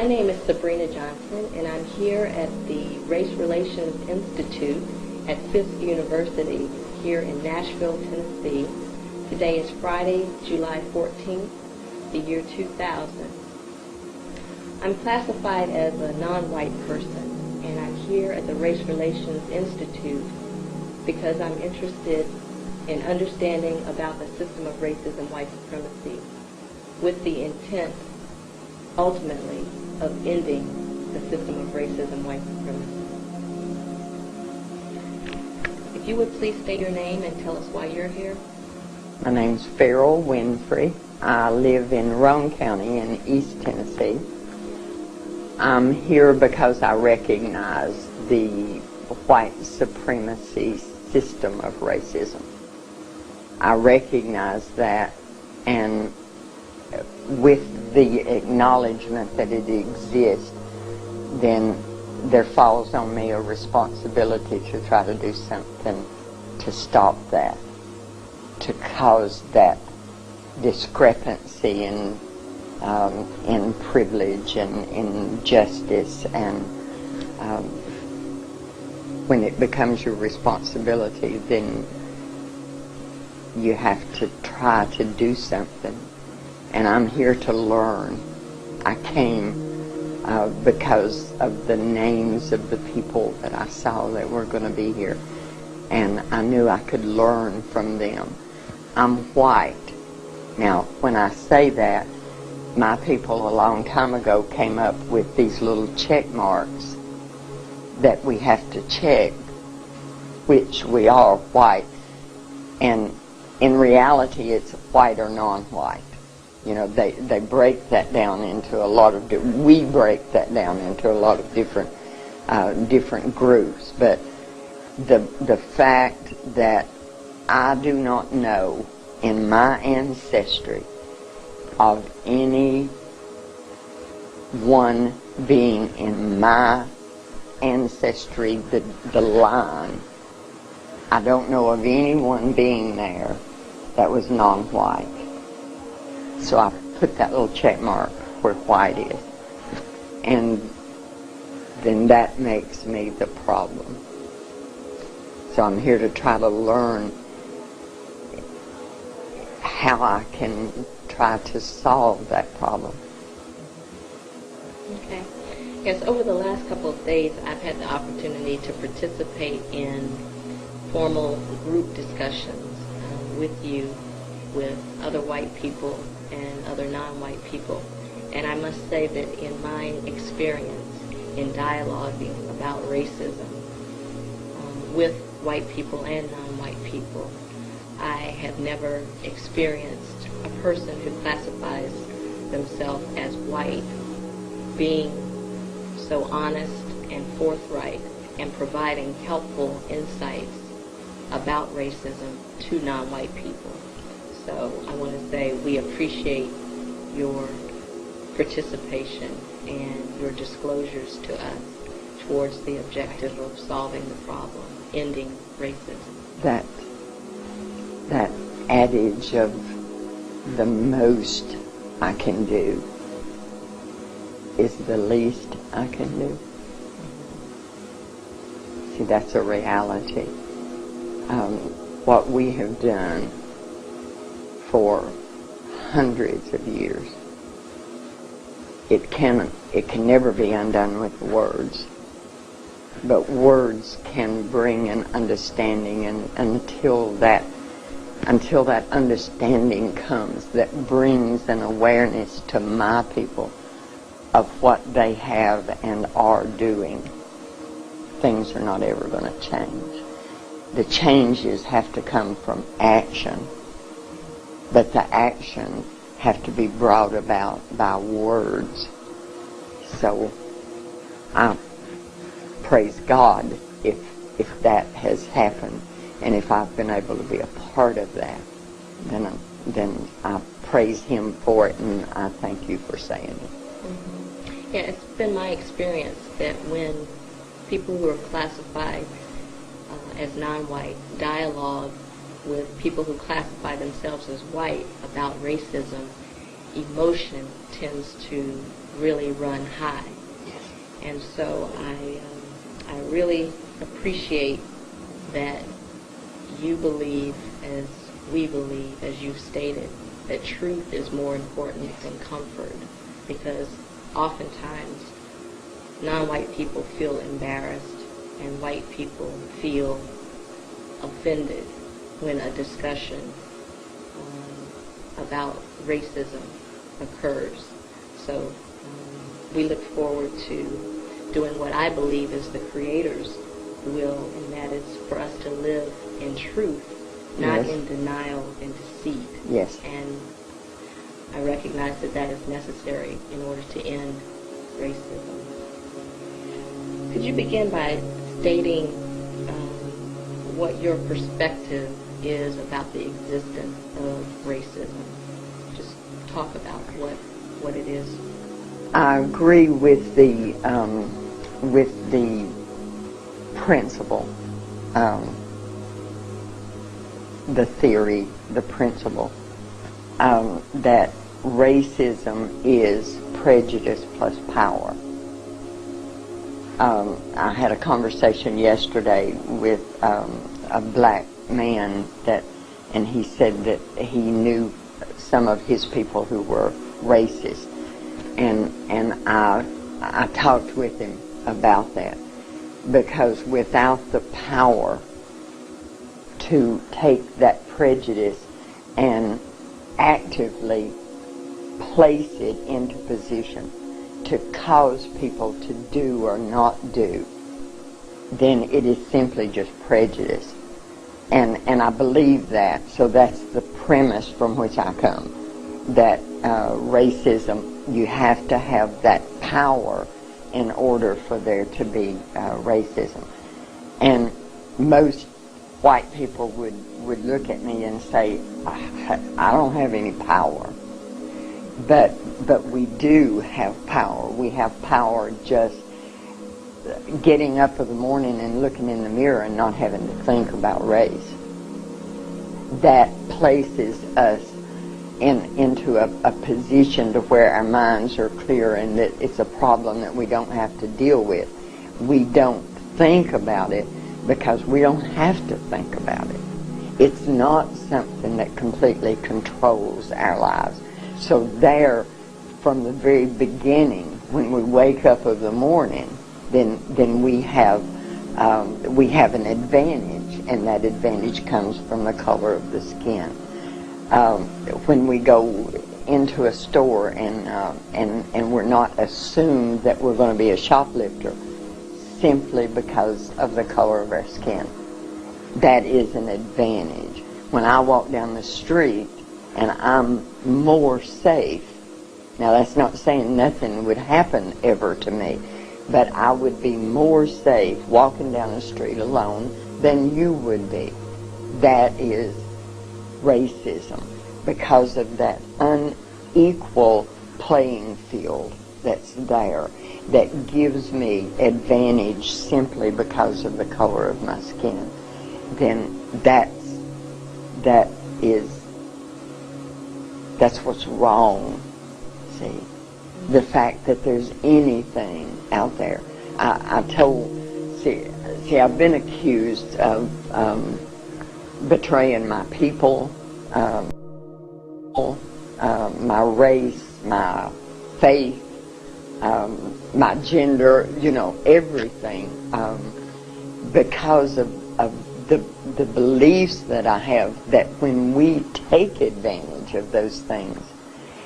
My name is Sabrina Johnson, and I'm here at the Race Relations Institute at Fisk University here in Nashville, Tennessee. Today is Friday, July 14th, the year 2000. I'm classified as a non-white person, and I'm here at the Race Relations Institute because I'm interested in understanding about the system of racism, white supremacy, with the intent, ultimately, of ending the system of racism, white supremacy. If you would please state your name and tell us why you're here. My name's Farrell Winfrey. I live in Roane County in East Tennessee. I'm here because I recognize the white supremacy system of racism. I recognize that, and with the acknowledgement that it exists, then there falls on me a responsibility to try to do something to stop that, to cause that discrepancy in privilege and in justice, and when it becomes your responsibility, then you have to try to do something. And I'm here to learn. I came because of the names of the people that I saw that were going to be here, and I knew I could learn from them. I'm white. Now, when I say that, my people a long time ago came up with these little check marks that we have to check, which we are white, and in reality it's white or non-white. You know, they break that down into a lot of we break that down into a lot of different groups. But the fact that I do not know in my ancestry of any one being in my ancestry, the line, I don't know of anyone being there that was non-white. So I put that little check mark where white is. And then that makes me the problem. So I'm here to try to learn how I can try to solve that problem. Okay. Yes, over the last couple of days, I've had the opportunity to participate in formal group discussions with you, with other white people and other non-white people. And I must say that in my experience in dialoguing about racism with white people and non-white people, I have never experienced a person who classifies themselves as white being so honest and forthright and providing helpful insights about racism to non-white people. So I want to say we appreciate your participation and your disclosures to us towards the objective of solving the problem, ending racism. That adage of the most I can do is the least I can do. See, that's a reality. What we have done for hundreds of years, it can never be undone with words, but words can bring an understanding, and until that understanding comes, that brings an awareness to my people of what they have and are doing, things are not ever going to change. The changes have to come from action, but the action have to be brought about by words. So I praise God if that has happened, and if I've been able to be a part of that, then I praise Him for it, and I thank you for saying it. Mm-hmm. Yeah, it's been my experience that when people who are classified as non-white dialogue with people who classify themselves as white about racism, emotion tends to really run high. And so I really appreciate that you believe, as we believe, as you've stated, that truth is more important than comfort, because oftentimes non-white people feel embarrassed and white people feel offended when a discussion about racism occurs. So we look forward to doing what I believe is the Creator's will, and that is for us to live in truth, not Yes. in denial and deceit. Yes. And I recognize that that is necessary in order to end racism. Could you begin by stating what your perspective is about the existence of racism? Just talk about what it is. I agree with the principle, the theory, the principle, that racism is prejudice plus power. I had a conversation yesterday with a black man and he said that he knew some of his people who were racist, and I talked with him about that, because without the power to take that prejudice and actively place it into position to cause people to do or not do, then it is simply just prejudice. And I believe that, so that's the premise from which I come, that racism, you have to have that power in order for there to be racism. And most white people would look at me and say, I don't have any power. But we do have power. We have power just getting up in the morning and looking in the mirror and not having to think about race. That places us into a position to where our minds are clear and that it's a problem that we don't have to deal with. We don't think about it because we don't have to think about it. It's not something that completely controls our lives. So there, from the very beginning, when we wake up of the morning, then we have an advantage, and that advantage comes from the color of the skin. When we go into a store and we're not assumed that we're going to be a shoplifter simply because of the color of our skin, that is an advantage. When I walk down the street and I'm more safe, now that's not saying nothing would happen ever to me, but I would be more safe walking down the street alone than you would be. That is racism, because of that unequal playing field that's there, that gives me advantage simply because of the color of my skin. Then that's what's wrong. See, the fact that there's anything out there. I've been accused of betraying my people, my race, my faith, my gender, everything, because of the beliefs that I have, that when we take advantage of those things,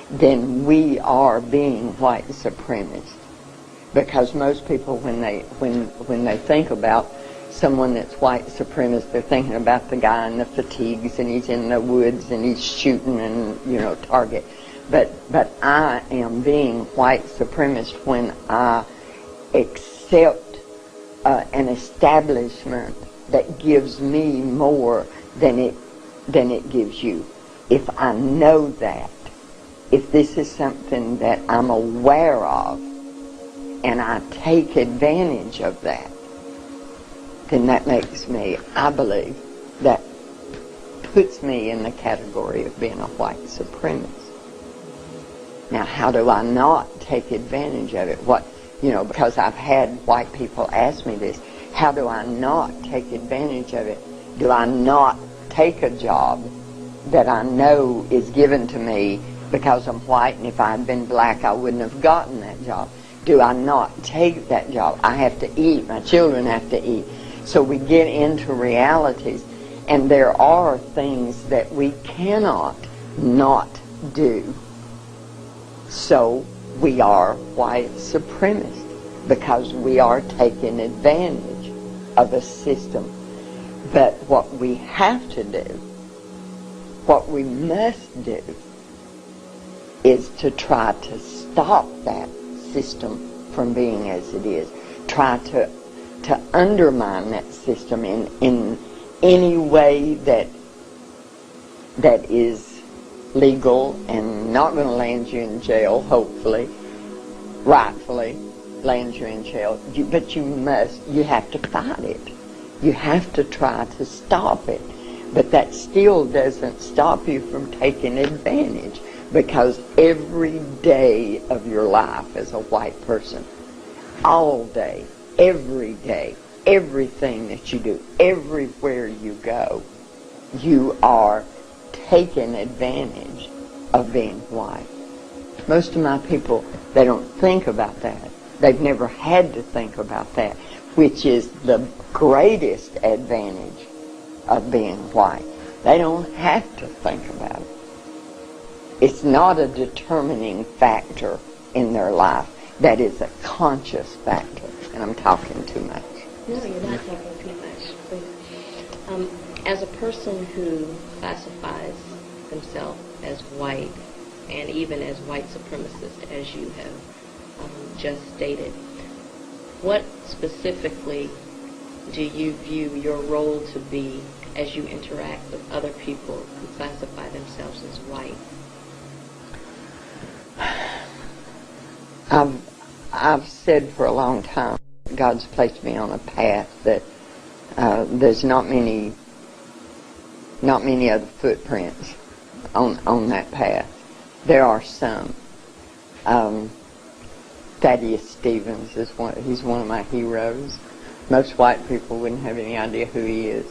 then we are being white supremacists. Because most people, when they think about someone that's white supremacist, they're thinking about the guy in the fatigues and he's in the woods and he's shooting and target. But I am being white supremacist when I accept an establishment that gives me more than it gives you. If I know that, if this is something that I'm aware of, and I take advantage of that, then that makes me, I believe, that puts me in the category of being a white supremacist. Now, how do I not take advantage of it? Because I've had white people ask me this, how do I not take advantage of it? Do I not take a job that I know is given to me because I'm white, and if I had been black, I wouldn't have gotten that job? Do I not take that job? I have to eat. My children have to eat. So we get into realities, and there are things that we cannot not do. So we are white supremacists because we are taking advantage of a system. But what we have to do, what we must do, is to try to stop that system from being as it is. Try to undermine that system in any way that is legal and not going to land you in jail, hopefully, rightfully land you in jail. But you have to fight it. You have to try to stop it. But that still doesn't stop you from taking advantage, because every day of your life as a white person, all day, every day, everything that you do, everywhere you go, you are taking advantage of being white. Most of my people, they don't think about that. They've never had to think about that, which is the greatest advantage of being white. They don't have to think about it. It's not a determining factor in their life. That is a conscious factor. And I'm talking too much. No, you're not talking too much. Please. As a person who classifies themselves as white, and even as white supremacist, as you have just stated, what specifically do you view your role to be as you interact with other people who classify themselves as white? I've said for a long time, God's placed me on a path that there's not many other footprints on that path. There are some. Thaddeus Stevens he's one of my heroes. Most white people wouldn't have any idea who he is.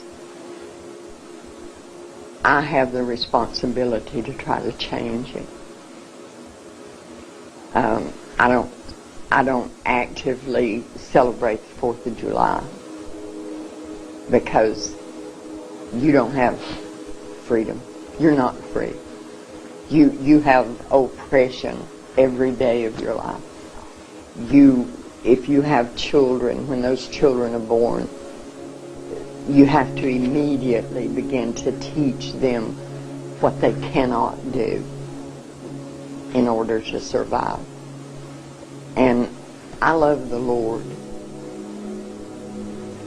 I have the responsibility to try to change him. I don't actively celebrate the 4th of July because you don't have freedom. You're not free. You have oppression every day of your life. If you have children, when those children are born, you have to immediately begin to teach them what they cannot do in order to survive. And I love the Lord.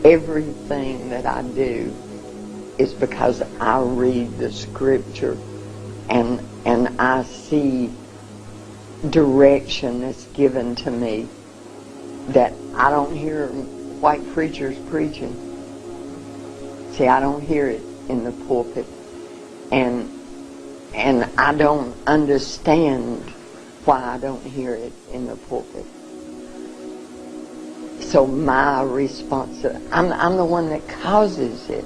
Everything that I do is because I read the Scripture and I see direction that's given to me that I don't hear white preachers preaching. See, I don't hear it in the pulpit, and I don't understand why I don't hear it in the pulpit. So my response, I'm the one that causes it.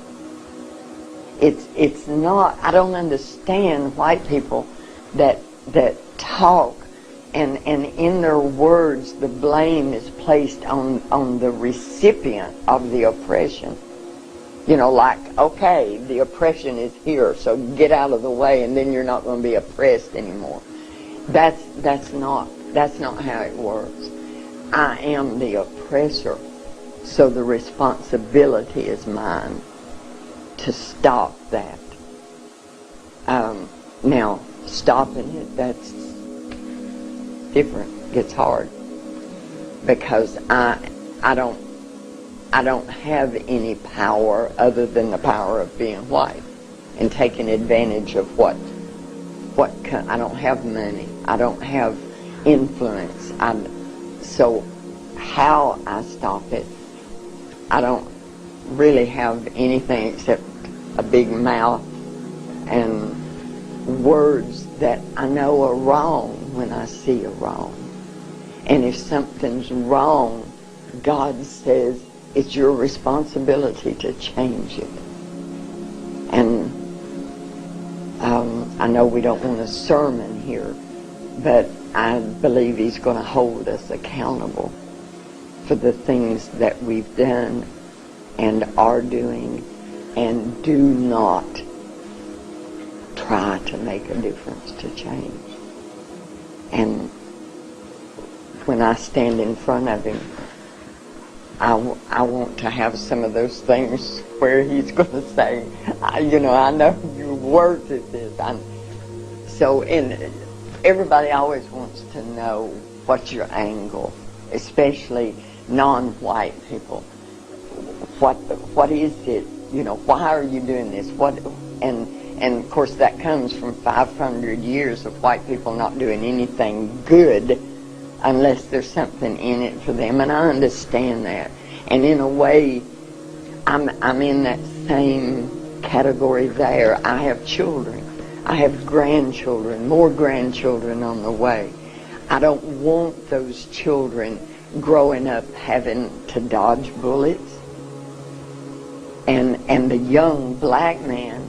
It's not, I don't understand white people that talk and in their words the blame is placed on the recipient of the oppression. Like, okay, the oppression is here, so get out of the way and then you're not going to be oppressed anymore. That's not how it works. I am the oppressor, so the responsibility is mine to stop that. Now, stopping it, that's different. It gets hard because I don't have any power other than the power of being white and taking advantage of I don't have money. I don't have influence. So how I stop it, I don't really have anything except a big mouth and words that I know are wrong when I see a wrong. And if something's wrong, God says it's your responsibility to change it. And I know we don't want a sermon here, but I believe He's going to hold us accountable for the things that we've done and are doing, and do not try to make a difference to change. And when I stand in front of Him, I want to have some of those things where He's going to say, I know you worked at this. And everybody always wants to know what's your angle, especially non-white people. What is it? Why are you doing this? And of course that comes from 500 years of white people not doing anything good unless there's something in it for them, and I understand that. And in a way, I'm in that same category there. I have children. I have grandchildren, more grandchildren on the way. I don't want those children growing up having to dodge bullets. And the young black man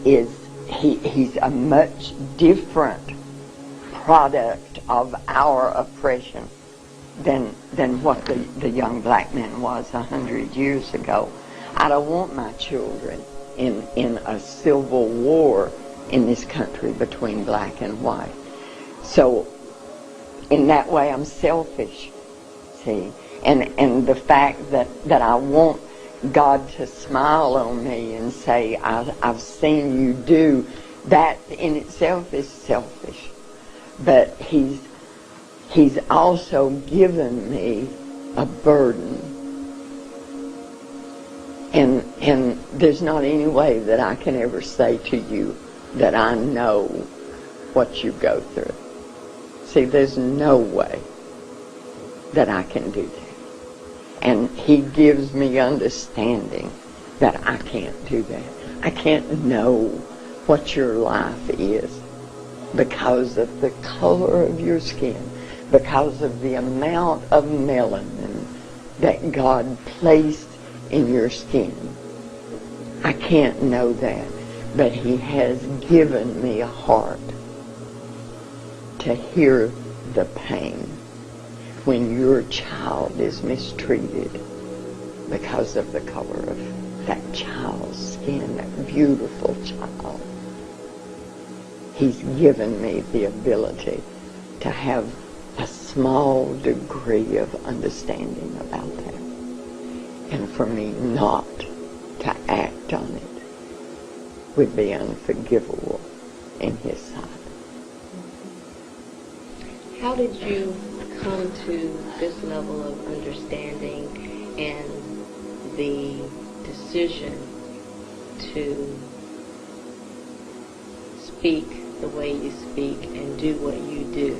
he's a much different product of our oppression than what the young black man was 100 years ago. I don't want my children in a civil war in this country between black and white. So in that way I'm selfish, see. And the fact that I want God to smile on me and say, I've seen you do, that in itself is selfish. But He's also given me a burden. And there's not any way that I can ever say to you that I know what you go through. See, there's no way that I can do that. And He gives me understanding that I can't do that. I can't know what your life is because of the color of your skin, because of the amount of melanin that God placed in your skin. I can't know that, but He has given me a heart to hear the pain when your child is mistreated because of the color of that child's skin, that beautiful child. He's given me the ability to have a small degree of understanding about that. And for me not to act on it would be unforgivable in His sight. How did you come to this level of understanding and the decision to speak the way you speak and do what you do?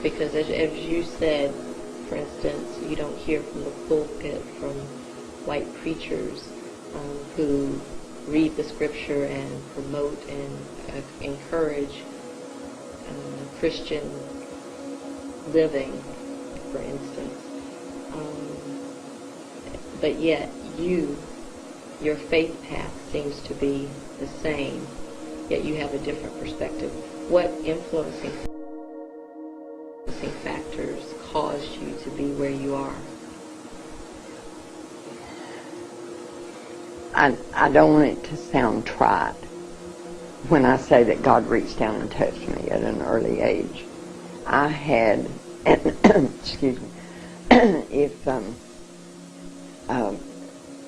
Because as you said, for instance, you don't hear from the pulpit from white preachers who read the scripture and promote and encourage Christian living, for instance. But yet your faith path seems to be the same, yet you have a different perspective. What influencing factors caused you to be where you are? I don't want it to sound trite when I say that God reached down and touched me at an early age. I had, excuse me,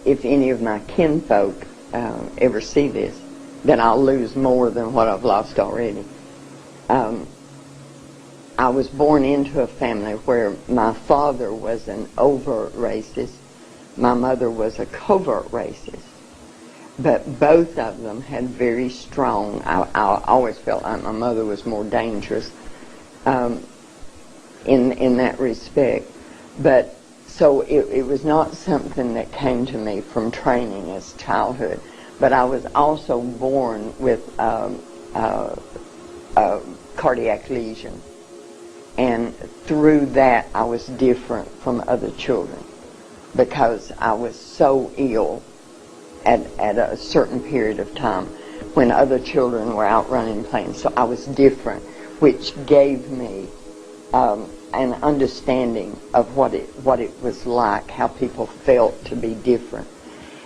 if any of my kinfolk ever see this, then I'll lose more than what I've lost already. I was born into a family where my father was an overt racist, my mother was a covert racist. But both of them had very strong, I always felt like my mother was more dangerous in that respect. But so it was not something that came to me from training as childhood. But I was also born with cardiac lesion. And through that, I was different from other children because I was so ill at a certain period of time when other children were out running and playing. So I was different, which gave me an understanding of what it was like, how people felt to be different.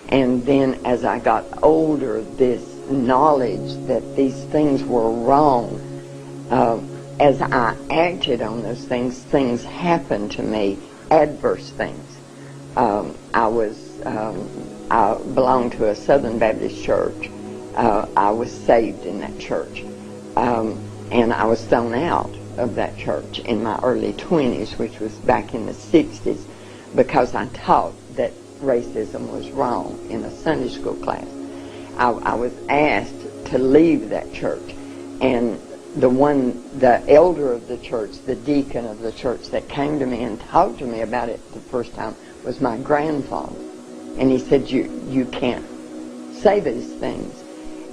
And then as I got older, this knowledge that these things were wrong, as I acted on those things, things happened to me, adverse things. I belonged to a Southern Baptist church. I was saved in that church. And I was thrown out of that church in my early 20s, which was back in the 60s, because I taught that racism was wrong in a Sunday school class. I was asked to leave that church, and the elder of the church, the deacon of the church that came to me and talked to me about it the first time was my grandfather. And he said, you can't say these things.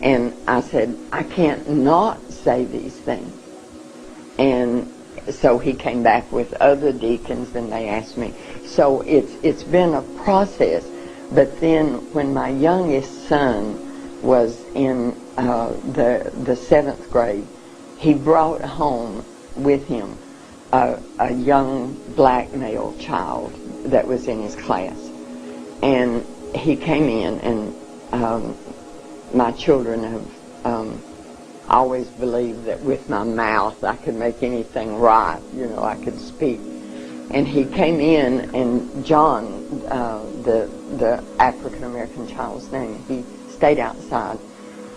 And I said, I can't not say these things. And so he came back with other deacons and they asked me. So it's been a process. But then when my youngest son was in the 7th grade, he brought home with him a young black male child that was in his class. And he came in, and my children have always believed that with my mouth I could make anything right, I could speak. And he came in, and John, the African-American child's name, he stayed outside.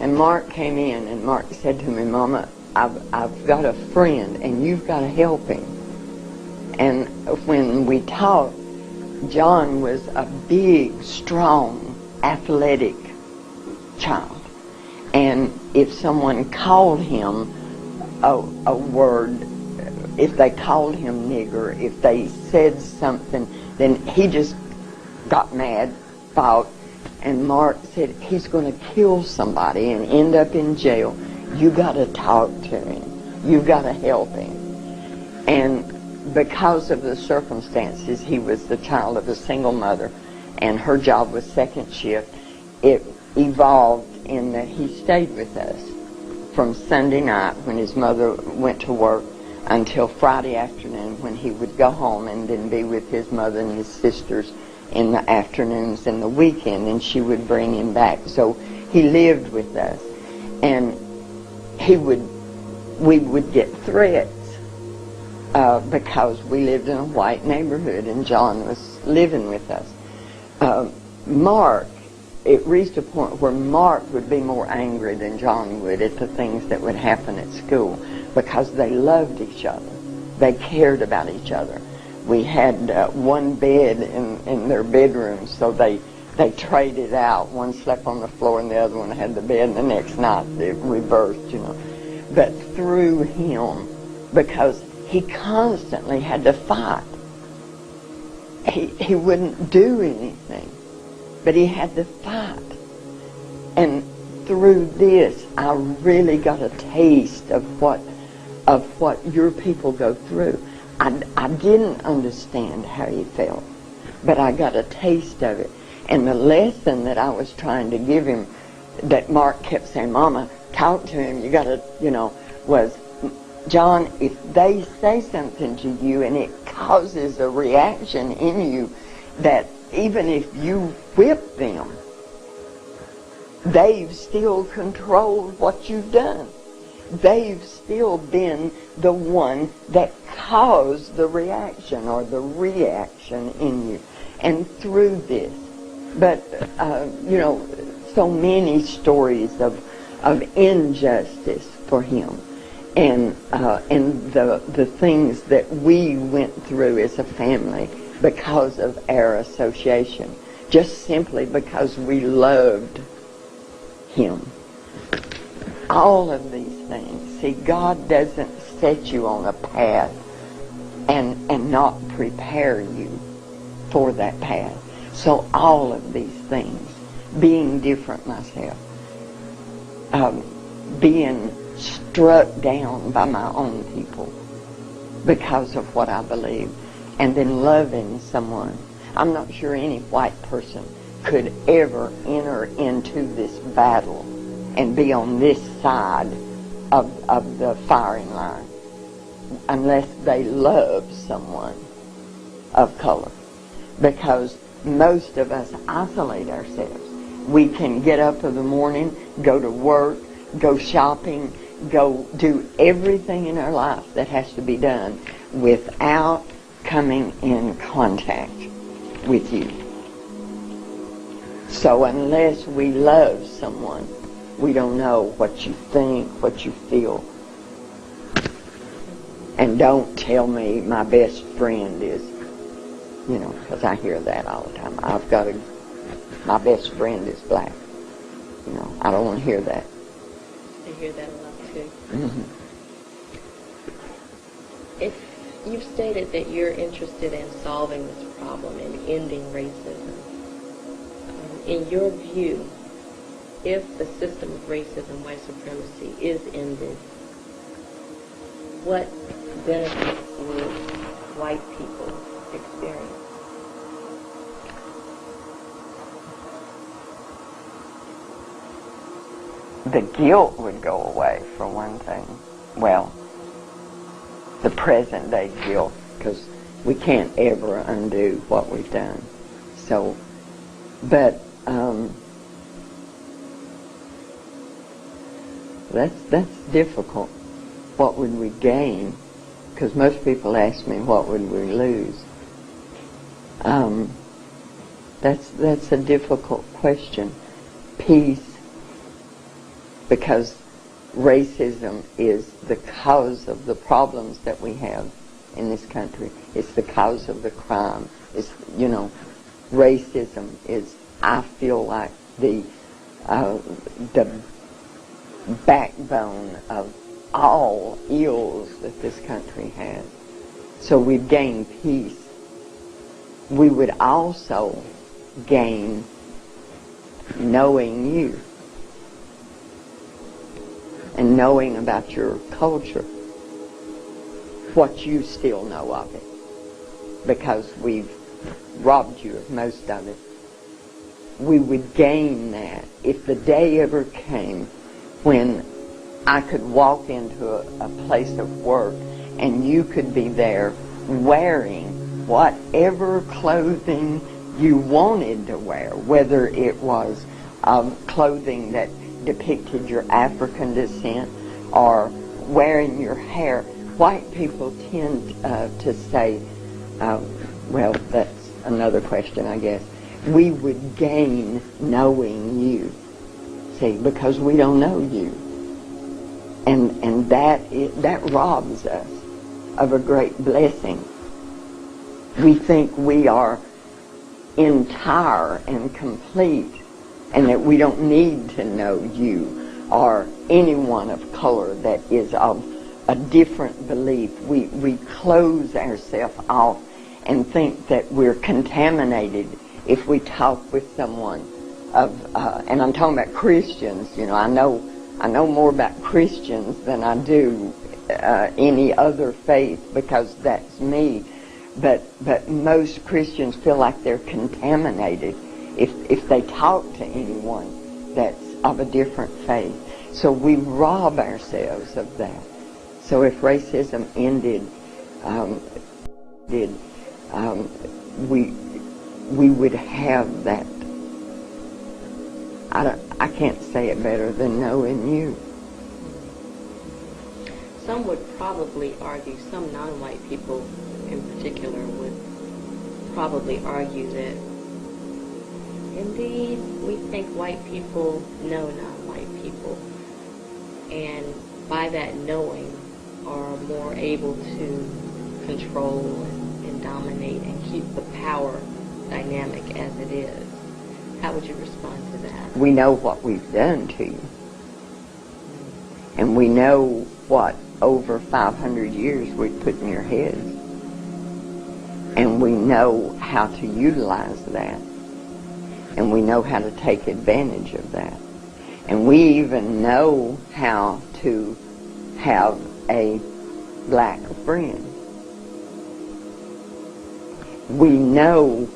And Mark came in, and Mark said to me, Mama, I've got a friend, and you've got to help him. And when we talked, John was a big, strong, athletic child. And if someone called him a word, if they called him nigger, if they said something, then he just got mad, fought. And Mark said, he's going to kill somebody and end up in jail. You got to talk to him. You got to help him. And because of the circumstances, he was the child of a single mother, and her job was second shift. It evolved in that he stayed with us from Sunday night when his mother went to work until Friday afternoon when he would go home and then be with his mother and his sisters in the afternoons and the weekend, and she would bring him back. So he lived with us, and we would get threats because we lived in a white neighborhood and John was living with us. Mark, it reached a point where Mark would be more angry than John would at the things that would happen at school because they loved each other. They cared about each other. We had one bed in their bedroom, so they traded out. One slept on the floor and the other one had the bed, and the next night it reversed, But through him, because he constantly had to fight. He wouldn't do anything, but he had to fight. And through this, I really got a taste of what your people go through. I didn't understand how he felt, but I got a taste of it. And the lesson that I was trying to give him, that Mark kept saying, Mama, talk to him, you got to, was, John, if they say something to you and it causes a reaction in you, that even if you whip them, they've still controlled what you've done. They've still been the one that caused the reaction or the reaction in you. And through this, but, so many stories of injustice for him. And the things that we went through as a family because of our association, just simply because we loved him. All of these things. See, God doesn't set you on a path and not prepare you for that path. So all of these things, being different myself, being struck down by my own people because of what I believe, and then loving someone. I'm not sure any white person could ever enter into this battle and be on this side of the firing line unless they love someone of color, because most of us isolate ourselves. We can get up in the morning, go to work, go shopping, go do everything in our life that has to be done without coming in contact with you. So unless we love someone, we don't know what you think, what you feel. And don't tell me my best friend is, because I hear that all the time. My best friend is black. I don't want to hear that. I hear that a lot too. Mm-hmm. If you've stated that you're interested in solving this problem and ending racism, in your view, if the system of racism, white supremacy, is ended, what benefits would white people experience? The guilt would go away, for one thing. Well, the present day guilt, because we can't ever undo what we've done. So, but that's difficult. What would we gain? Because most people ask me, what would we lose? That's a difficult question. Peace, because racism is the cause of the problems that we have in this country. It's the cause of the crime. It's, racism is, I feel like, the backbone of all ills that this country has. So we've gained peace. We would also gain knowing you and knowing about your culture, what you still know of it, because we've robbed you of most of it. We would gain that if the day ever came when I could walk into a place of work and you could be there wearing whatever clothing you wanted to wear, whether it was clothing that depicted your African descent or wearing your hair. White people tend to say, well, that's another question, I guess. We would gain knowing you, see, because we don't know you. And that robs us of a great blessing. We think we are entire and complete, and that we don't need to know you or anyone of color that is of a different belief. We close ourselves off and think that we're contaminated if we talk with someone of, and I'm talking about Christians. I know more about Christians than I do any other faith, because that's me. But most Christians feel like they're contaminated if they talk to anyone that's of a different faith. So we rob ourselves of that. So if racism ended, we would have that. I can't say it better than knowing you. Some would probably argue, some non-white people in particular would probably argue that indeed we think white people know non-white people, and by that knowing are more able to control and dominate and keep the power dynamic as it is. How would you respond to that? We know what we've done to you. And we know what over 500 years we've put in your heads. And we know how to utilize that. And we know how to take advantage of that. And we even know how to have a black friend. We know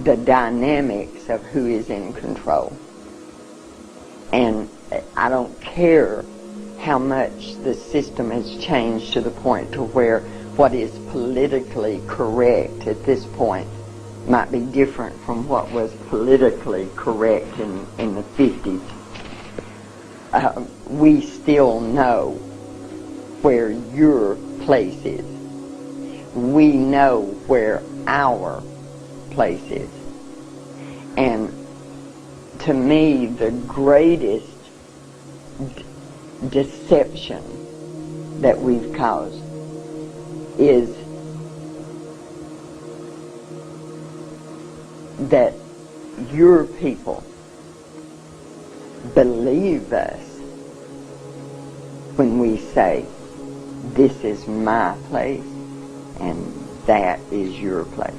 the dynamics of who is in control. And I don't care how much the system has changed to the point to where what is politically correct at this point might be different from what was politically correct in the 50s. We still know where your place is. We know where our place is. And to me, the greatest deception that we've caused is that your people believe us when we say, this is my place and that is your place.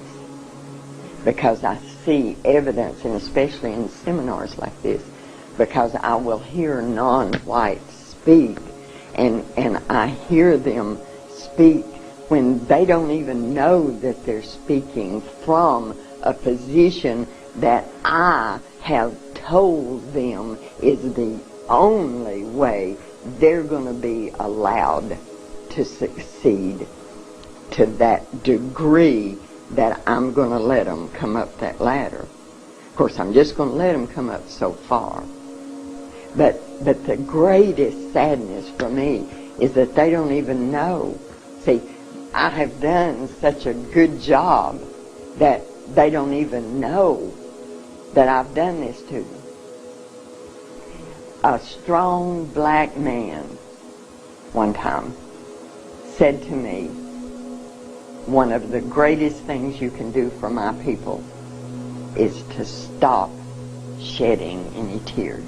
Because I see evidence, and especially in seminars like this, because I will hear non-whites speak, and I hear them speak when they don't even know that they're speaking from a position that I have told them is the only way they're going to be allowed to succeed to that degree that I'm going to let them come up that ladder. Of course, I'm just going to let them come up so far. But the greatest sadness for me is that they don't even know. See, I have done such a good job that they don't even know that I've done this to them. A strong black man one time said to me, one of the greatest things you can do for my people is to stop shedding any tears.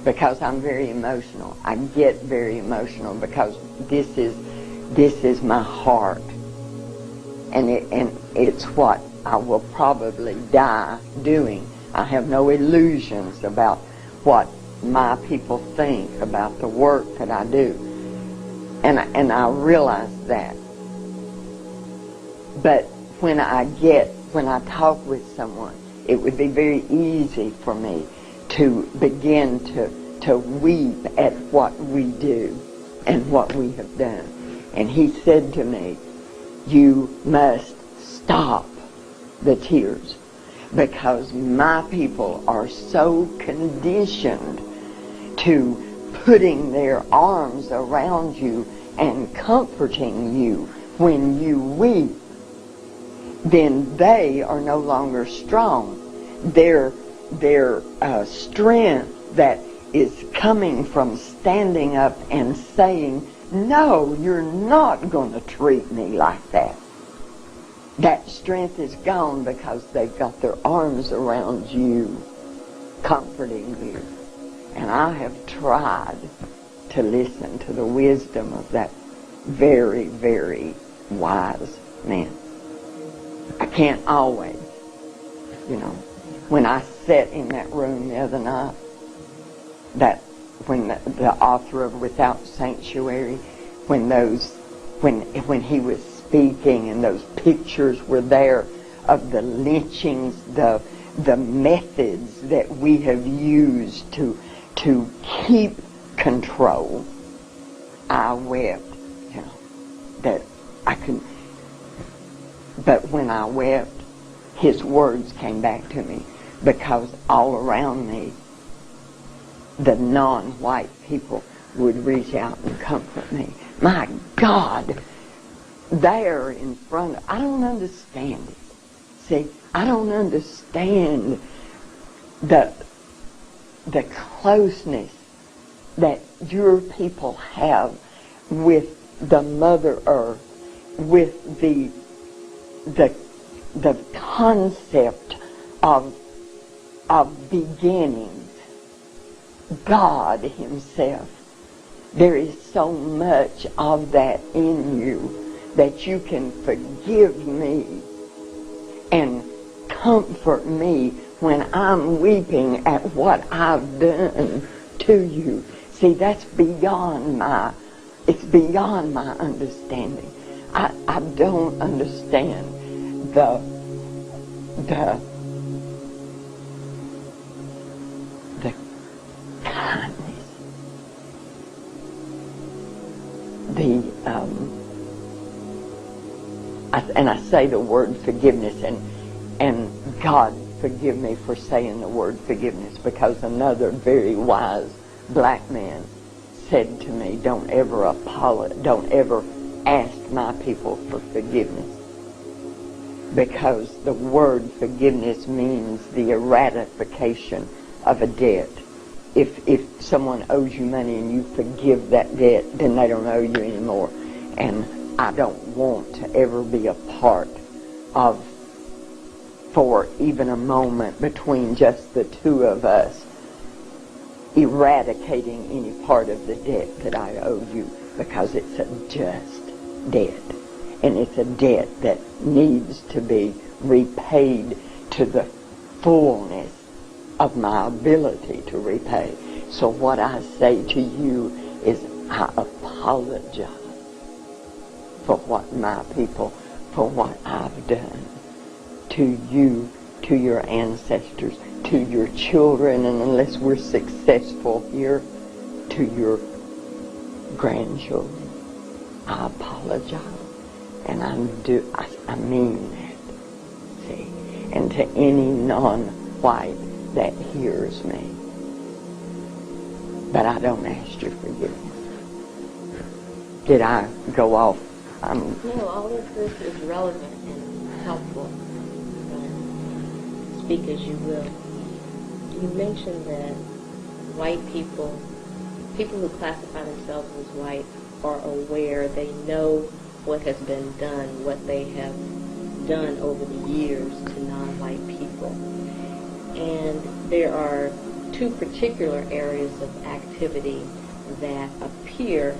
Because I'm very emotional. I get very emotional because this is my heart. And it's what I will probably die doing. I have no illusions about what my people think about the work that I do. And I realize that. But when I talk with someone, it would be very easy for me to begin to weep at what we do and what we have done. And he said to me, you must stop the tears, because my people are so conditioned to putting their arms around you and comforting you when you weep, then they are no longer strong. Their strength that is coming from standing up and saying, no, you're not going to treat me like that. That strength is gone because they've got their arms around you, comforting you. And I have tried to listen to the wisdom of that very, very wise man. I can't always, when I sat in that room the other night, when the author of Without Sanctuary, when he was speaking and those pictures were there of the lynchings, the methods that we have used to keep control, I wept, that I couldn't. But when I wept, his words came back to me, because all around me, the non-white people would reach out and comfort me. My God, there in front of, I don't understand it. See, I don't understand the closeness that your people have with the Mother Earth, with the concept of beginnings, God himself. There is so much of that in you that you can forgive me and comfort me when I'm weeping at what I've done to you. See, that's beyond my it's beyond my understanding. I don't understand the kindness, and I say the word forgiveness, and God forgive me for saying the word forgiveness, because another very wise black man said to me, don't ever ask my people for forgiveness, because the word forgiveness means the eradication of a debt. If someone owes you money and you forgive that debt, then they don't owe you anymore. And I don't want to ever be a part of, for even a moment between just the two of us, eradicating any part of the debt that I owe you, because it's a just debt. And it's a debt that needs to be repaid to the fullness of my ability to repay. So what I say to you is, I apologize for what my people, for what I've done to you, to your ancestors, to your children, and unless we're successful here, to your grandchildren. I apologize, and I mean that. See, and to any non-white that hears me, but I don't ask your forgiveness. Did I go off? No, all of this is relevant and helpful. Speak as you will. You mentioned that white people who classify themselves as white, are aware, they know what has been done, what they have done over the years to non-white people. And there are two particular areas of activity that appear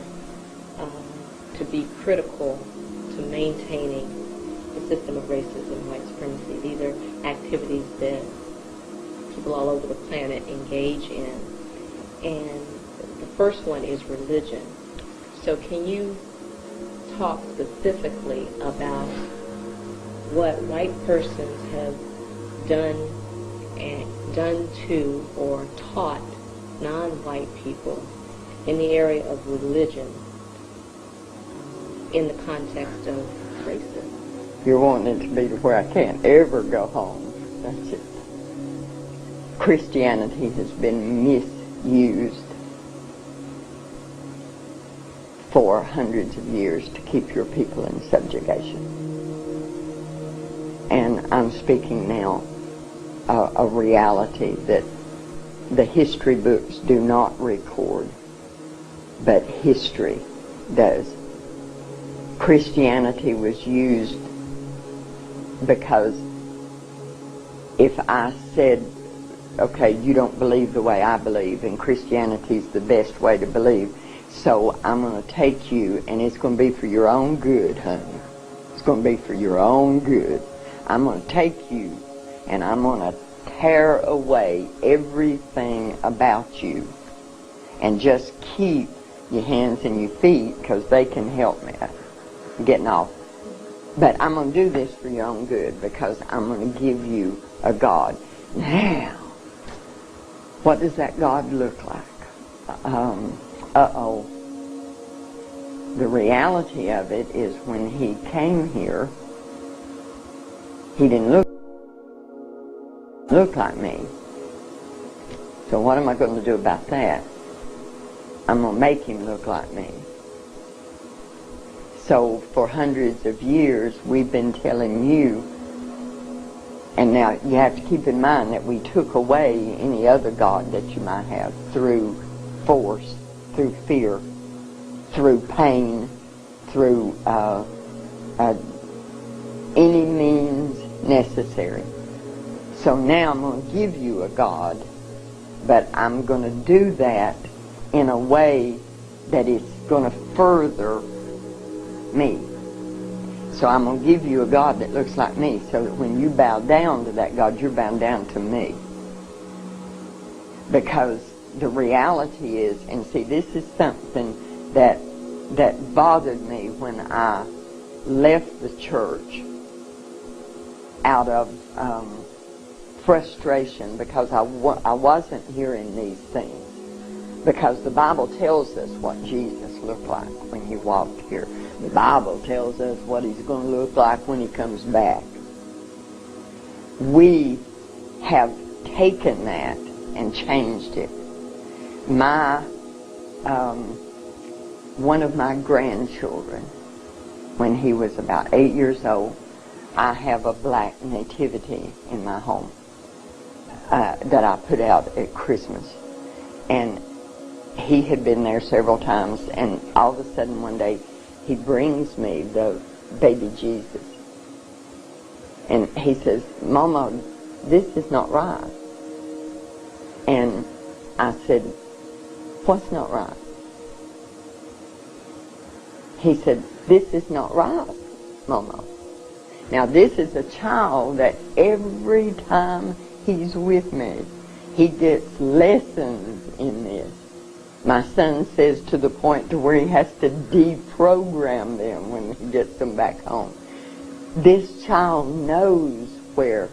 to be critical to maintaining the system of racism and white supremacy. These are activities that people all over the planet engage in. And the first one is religion. So can you talk specifically about what white persons have done to or taught non-white people in the area of religion in the context of racism? You're wanting it to be to where I can't ever go home. That's it. Christianity has been misused for hundreds of years to keep your people in subjugation. And I'm speaking now a reality that the history books do not record, but history does. Christianity was used because if I said, okay, you don't believe the way I believe, and Christianity's the best way to believe, so I'm going to take you, and it's going to be for your own good, honey. It's going to be for your own good. I'm going to take you, and I'm going to tear away everything about you, and just keep your hands and your feet, because they can help me. I'm getting off. But I'm going to do this for your own good, because I'm going to give you a God. Now, what does that God look like? The reality of it is, when he came here, he didn't look like me. So what am I going to do about that? I'm going to make him look like me. So for hundreds of years, we've been telling you, and now you have to keep in mind that we took away any other God that you might have through force, through fear, through pain, through any means necessary. So now I'm going to give you a God, but I'm going to do that in a way that is going to further me. So I'm going to give you a God that looks like me, so that when you bow down to that God, you're bowing down to me. Because the reality is, and see, this is something that that bothered me when I left the church out of frustration because I wasn't hearing these things. Because the Bible tells us what Jesus looked like when he walked here. The Bible tells us what he's going to look like when he comes back. We have taken that and changed it. One of my grandchildren, when he was about 8 years old, I have a black nativity in my home that I put out at Christmas. And he had been there several times, and all of a sudden one day he brings me the baby Jesus. And he says, "Mama, this is not right." And I said, "What's not right?" He said, "This is not right, Mama." Now this is a child that every time he's with me, he gets lessons in this. My son says to the point to where he has to deprogram them when he gets them back home. This child knows where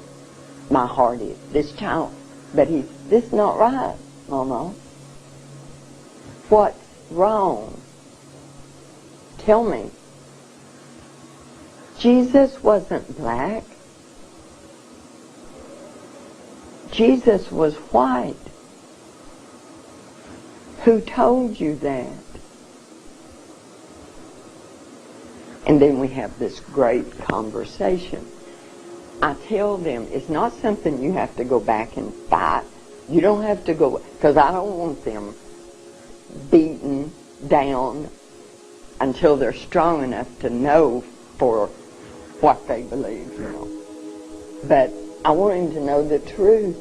my heart is. This child, but this is not right, Mama. What's wrong? Tell me. Jesus wasn't black. Jesus was white. Who told you that? And then we have this great conversation. I tell them it's not something you have to go back and fight. You don't have to go, because I don't want them beaten down until they're strong enough to know for what they believe, you know. But I want him to know the truth.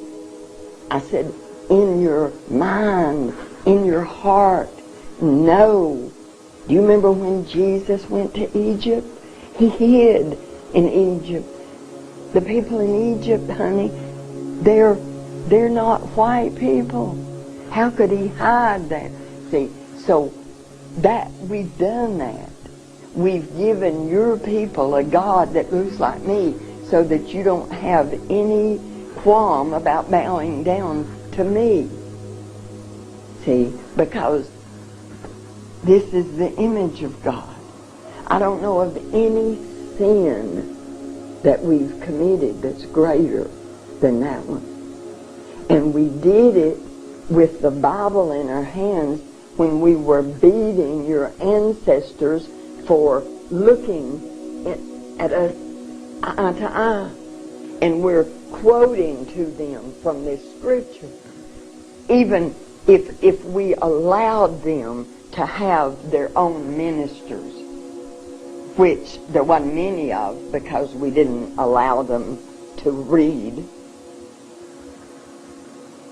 I said, in your mind, in your heart, know. Do you remember when Jesus went to Egypt? He hid in Egypt. The people in Egypt, honey, they're not white people. How could he hide that? See, so that we've done that. We've given your people a God that looks like me so that you don't have any qualm about bowing down to me. See, because this is the image of God. I don't know of any sin that we've committed that's greater than that one. And we did it with the Bible in our hands when we were beating your ancestors for looking at us eye to eye. And we're quoting to them from this scripture. Even if we allowed them to have their own ministers, which there wasn't many of because we didn't allow them to read.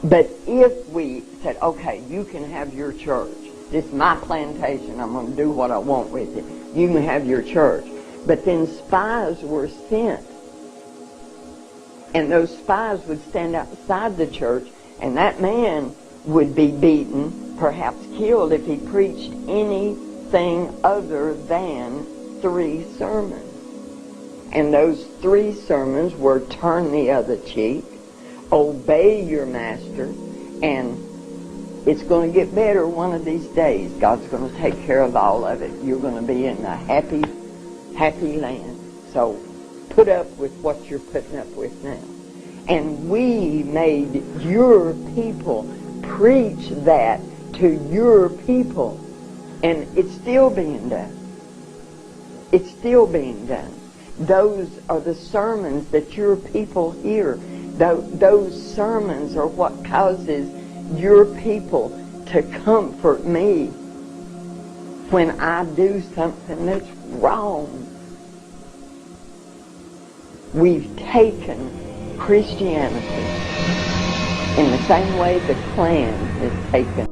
But if we said, okay, you can have your church. This is my plantation. I'm going to do what I want with it. You can have your church. But then spies were sent. And those spies would stand outside the church, and that man would be beaten, perhaps killed, if he preached anything other than 3 sermons. And those 3 sermons were turn the other cheek, obey your master, and it's going to get better one of these days. God's going to take care of all of it. You're going to be in a happy, happy land. So put up with what you're putting up with now. And we made your people preach that to your people. And it's still being done. It's still being done. Those are the sermons that your people hear. Those sermons are what causes your people to comfort me when I do something that's wrong. We've taken Christianity in the same way the Klan has taken